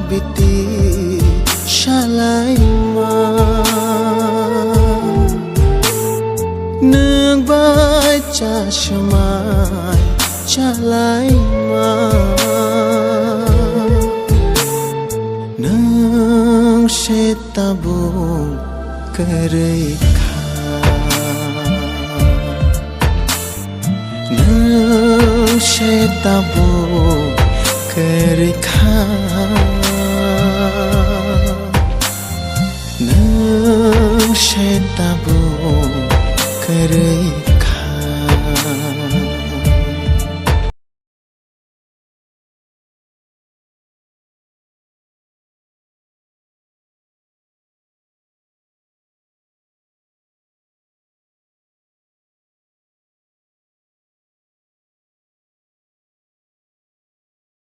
biti shalai ma nương vai cha shamai shalai ma nương se tabu करे खा nương se tabu करे खा nương se tabu करे